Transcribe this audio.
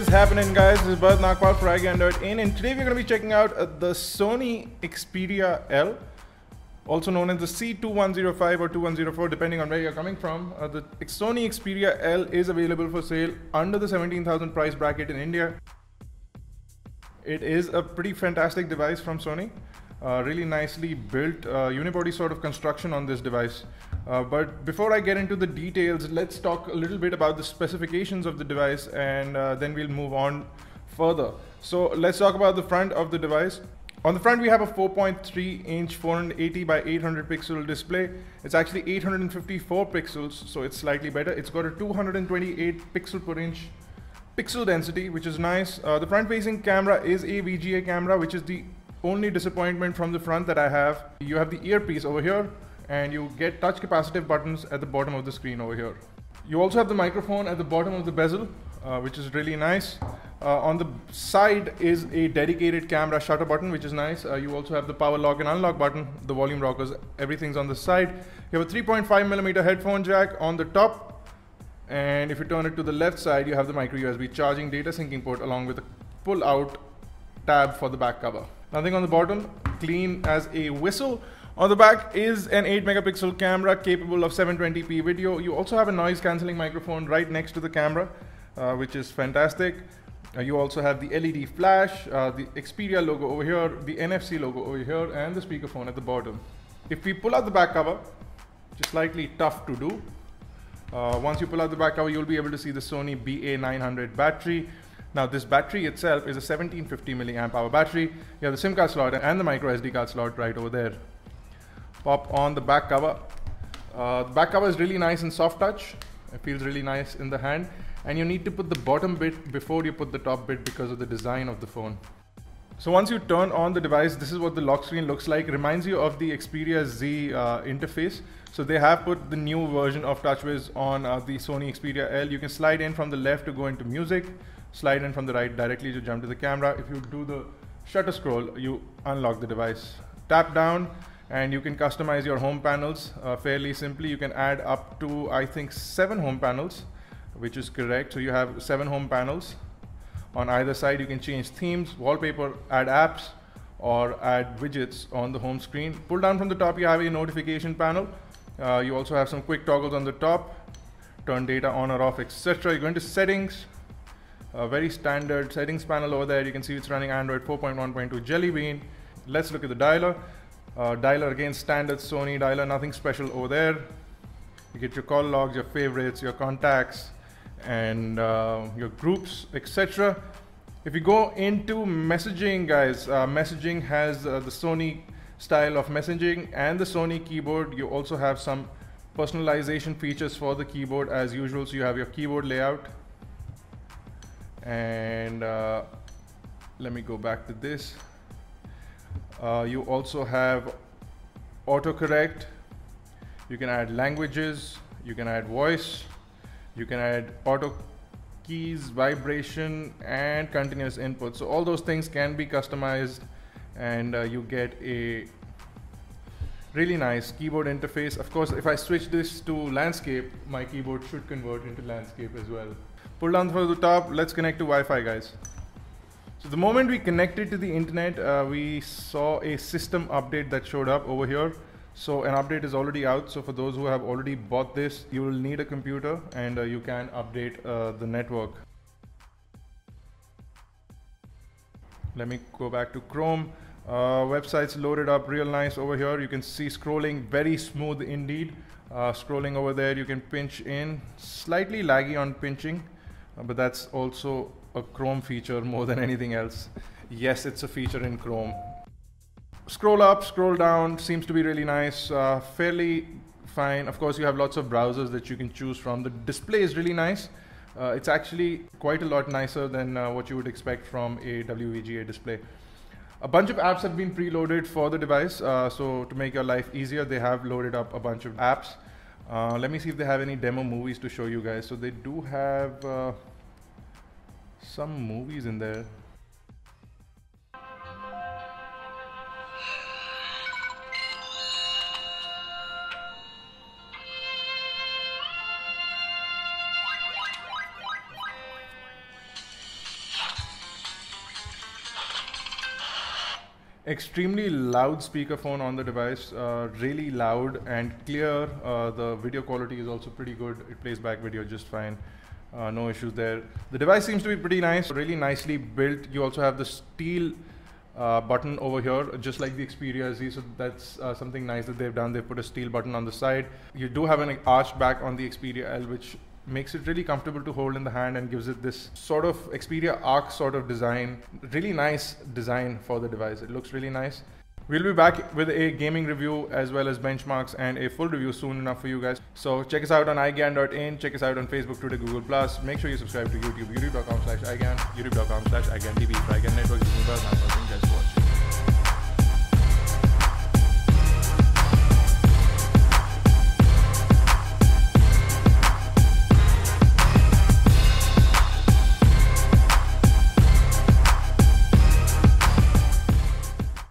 is happening, guys? This is Bharat Nagpal for iGyaan.in, and today we're going to be checking out the Sony Xperia L, also known as the C2105 or 2104, depending on where you're coming from. The Sony Xperia L is available for sale under the 17,000 price bracket in India. It is a pretty fantastic device from Sony. Really nicely built unibody sort of construction on this device. But before I get into the details, let's talk a little bit about the specifications of the device, and then we'll move on further. So let's talk about the front of the device. On the front we have a 4.3-inch 480 by 800 pixel display. It's actually 854 pixels, so it's slightly better. It's got a 228 pixel per inch pixel density, which is nice. The front facing camera is a VGA camera, which is the only disappointment from the front that I have. You have the earpiece over here, and you get touch capacitive buttons at the bottom of the screen over here. You also have the microphone at the bottom of the bezel, which is really nice. On the side is a dedicated camera shutter button, which is nice. You also have the power lock and unlock button, the volume rockers, everything's on the side. You have a 3.5mm headphone jack on the top, and if you turn it to the left side, you have the micro USB charging data syncing port along with a pull out tab for the back cover. Nothing on the bottom, clean as a whistle. On the back is an 8-megapixel camera capable of 720p video. You also have a noise cancelling microphone right next to the camera, which is fantastic. You also have the LED flash, the Xperia logo over here, the NFC logo over here, and the speakerphone at the bottom. If we pull out the back cover, which is slightly tough to do, once you pull out the back cover, you'll be able to see the Sony BA900 battery. Now this battery itself is a 1750 milliamp hour battery. You have the SIM card slot and the micro SD card slot right over there. Pop on the back cover. The back cover is really nice and soft touch. It feels really nice in the hand, and you need to put the bottom bit before you put the top bit because of the design of the phone. So once you turn on the device, this is what the lock screen looks like. It reminds you of the Xperia Z interface. So they have put the new version of TouchWiz on the Sony Xperia L. You can slide in from the left to go into music, slide in from the right directly to jump to the camera. If you do the shutter scroll, you unlock the device. Tap down and you can customize your home panels fairly simply. You can add up to, I think, 7 home panels, which is correct. So you have 7 home panels. On either side, you can change themes, wallpaper, add apps, or add widgets on the home screen. Pull down from the top, you have a notification panel. You also have some quick toggles on the top, turn data on or off, etc. You go into settings, very standard settings panel over there. You can see it's running Android 4.1.2 Jelly Bean. Let's look at the dialer. Dialer, again, standard Sony dialer, nothing special over there. You get your call logs, your favorites, your contacts, and your groups, etc. If you go into messaging, guys, messaging has the Sony style of messaging and the Sony keyboard. You also have some personalization features for the keyboard as usual. So you have your keyboard layout, and let me go back to this. You also have autocorrect. You can add languages, you can add voice, you can add auto keys, vibration, and continuous input. So all those things can be customized, and you get a really nice keyboard interface. Of course, if I switch this to landscape, my keyboard should convert into landscape as well. Pull down from the top, let's connect to Wi-Fi, guys. So the moment we connected to the internet, we saw a system update that showed up over here. So an update is already out. So for those who have already bought this, you will need a computer, and you can update the network. Let me go back to Chrome. Websites loaded up real nice over here. You can see scrolling very smooth indeed. Scrolling over there, you can pinch in, slightly laggy on pinching, but that's also a Chrome feature more than anything else. Yes, it's a feature in Chrome. Scroll up, scroll down, seems to be really nice, fairly fine. Of course, you have lots of browsers that you can choose from. The display is really nice. It's actually quite a lot nicer than what you would expect from a WVGA display. A bunch of apps have been preloaded for the device, so to make your life easier, they have loaded up a bunch of apps. Let me see if they have any demo movies to show you guys. So they do have some movies in there. Extremely loud speakerphone on the device, really loud and clear. The video quality is also pretty good. It plays back video just fine. No issues there. The device seems to be pretty nice, really nicely built. You also have the steel button over here, just like the Xperia Z, so that's something nice that they've done. They've put a steel button on the side. You do have an arched back on the Xperia L, which makes it really comfortable to hold in the hand and gives it this sort of Xperia arc sort of design. Really nice design for the device. It looks really nice. We'll be back with a gaming review as well as benchmarks and a full review soon enough for you guys. So check us out on iGyaan.in, check us out on Facebook, Twitter, Google+. Make sure you subscribe to YouTube, youtube.com/iGyaan, youtube.com/iGyaanTV for iGyaan Network.